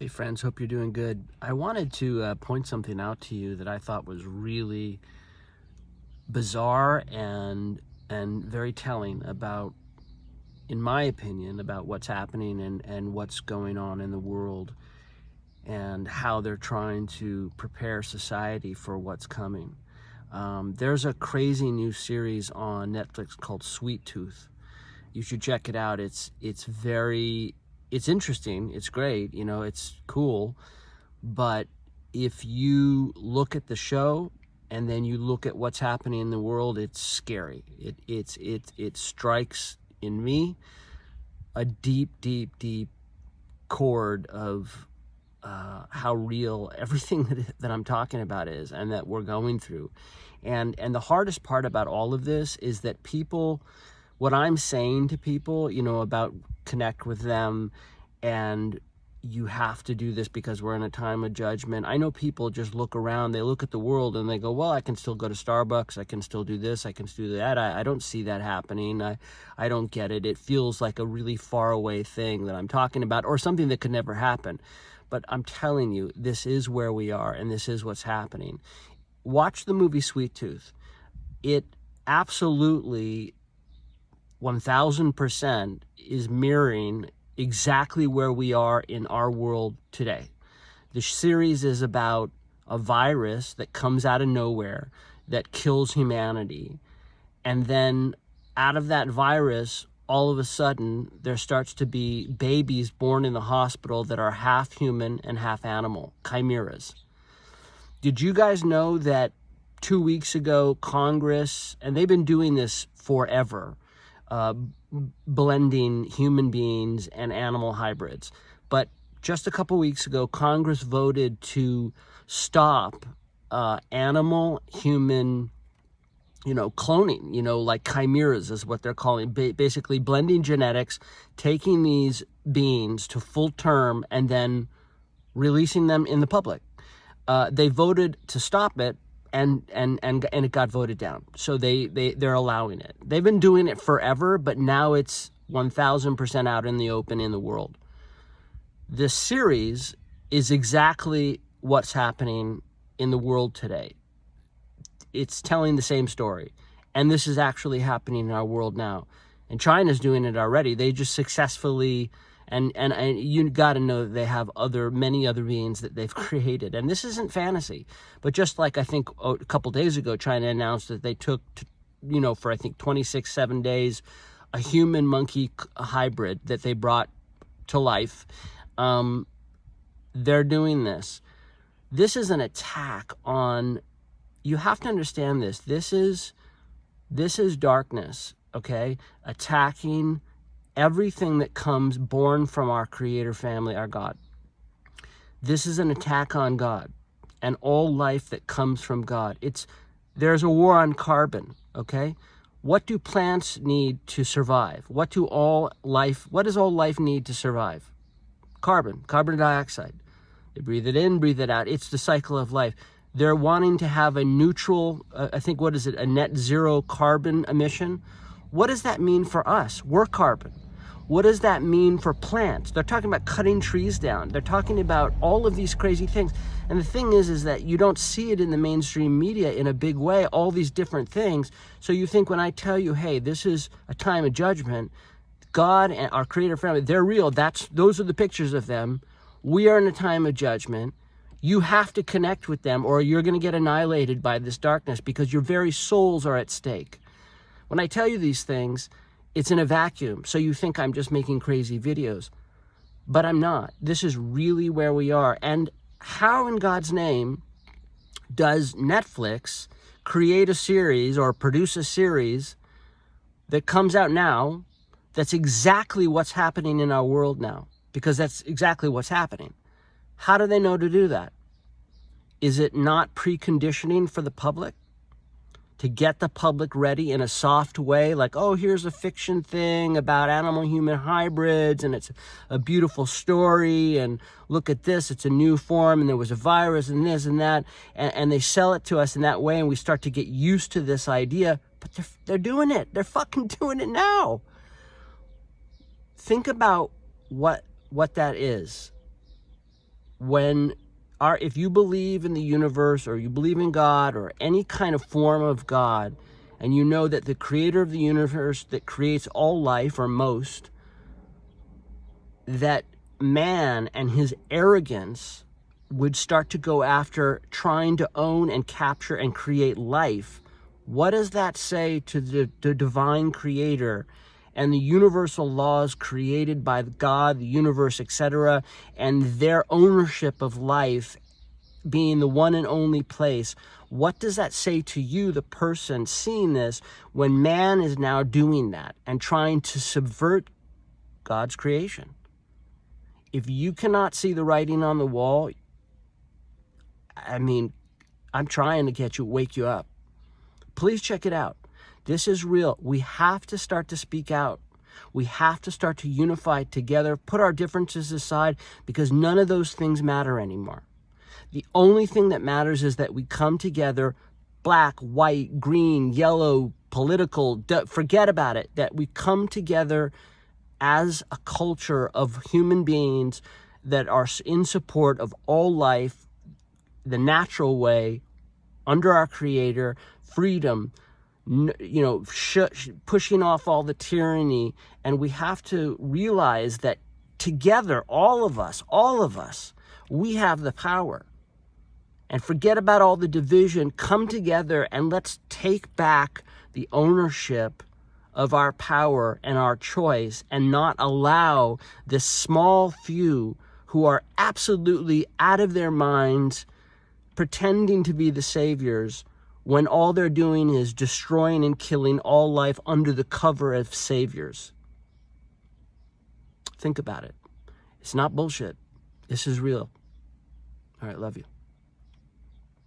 Hey friends, hope you're doing good. I wanted to point something out to you that I thought was really bizarre and very telling about, in my opinion, about what's happening and what's going on in the world and how they're trying to prepare society for what's coming. There's a crazy new series on Netflix called Sweet Tooth. You should check it out. It's interesting. It's great. It's cool. But if you look at the show and then you look at what's happening in the world, it's scary. It strikes in me a deep chord of how real everything that I'm talking about is and that we're going through. And the hardest part about all of this is that people, what I'm saying to people, about connect with them, and you have to do this because we're in a time of judgment. I know people just look around, they look at the world and they go, well, I can still go to Starbucks, I can still do this, I can still do that. I don't see that happening. I don't get it. It feels like a really far away thing that I'm talking about, or something that could never happen. But I'm telling you, this is where we are, and this is what's happening. Watch the movie Sweet Tooth. It absolutely 1000% is mirroring exactly where we are in our world today. The series is about a virus that comes out of nowhere that kills humanity. And then out of that virus, all of a sudden, there starts to be babies born in the hospital that are half human and half animal, chimeras. Did you guys know that 2 weeks ago, Congress, and they've been doing this forever, blending human beings and animal hybrids. But just a couple weeks ago, Congress voted to stop animal-human, cloning, like chimeras is what they're calling, basically blending genetics, taking these beings to full term and then releasing them in the public. They voted to stop it, and it got voted down. So they're allowing it. They've been doing it forever, but now it's 1000% out in the open in the world. This series is exactly what's happening in the world today. It's telling the same story. And this is actually happening in our world now. And China's doing it already. They just successfully, and you got to know that they have many other beings that they've created. And this isn't fantasy. But just like I think a couple days ago, China announced that they took, for I think 7 days, a human monkey hybrid that they brought to life. They're doing this. This is an attack on, you have to understand this. This is darkness, okay? Attacking everything that comes born from our Creator family, our God. This is an attack on God and all life that comes from God. There's a war on carbon, okay? What do plants need to survive? What does all life need to survive? Carbon dioxide. They breathe it in, breathe it out. It's the cycle of life. They're wanting to have a neutral, a net zero carbon emission. What does that mean for us? We're carbon. What does that mean for plants? They're talking about cutting trees down. They're talking about all of these crazy things. And the thing is that you don't see it in the mainstream media in a big way, all these different things. So you think when I tell you, hey, this is a time of judgment, God and our Creator family, they're real. Those are the pictures of them. We are in a time of judgment. You have to connect with them or you're going to get annihilated by this darkness because your very souls are at stake. When I tell you these things, it's in a vacuum. So you think I'm just making crazy videos, but I'm not. This is really where we are. And how in God's name does Netflix create a series or produce a series that comes out now that's exactly what's happening in our world now? Because that's exactly what's happening. How do they know to do that? Is it not preconditioning for the public? To get the public ready in a soft way, like, oh, here's a fiction thing about animal-human hybrids, and it's a beautiful story, and look at this, it's a new form, and there was a virus, and this and that, and they sell it to us in that way, and we start to get used to this idea, but they're doing it. They're fucking doing it now. Think about what that is. if you believe in the universe, or you believe in God, or any kind of form of God, and you know that the creator of the universe that creates all life, or most, that man and his arrogance would start to go after trying to own and capture and create life, what does that say to the divine creator and the universal laws created by God, the universe, etc., and their ownership of life being the one and only place? What does that say to you, the person seeing this, when man is now doing that and trying to subvert God's creation? If you cannot see the writing on the wall, I mean, I'm trying to wake you up. Please check it out. This is real. We have to start to speak out. We have to start to unify together, put our differences aside, because none of those things matter anymore. The only thing that matters is that we come together, black, white, green, yellow, political, forget about it, that we come together as a culture of human beings that are in support of all life, the natural way, under our creator, freedom, pushing off all the tyranny. And we have to realize that together, all of us, we have the power. And forget about all the division. Come together and let's take back the ownership of our power and our choice, and not allow this small few who are absolutely out of their minds, pretending to be the saviors, when all they're doing is destroying and killing all life under the cover of saviors. Think about it. It's not bullshit. This is real. All right, love you.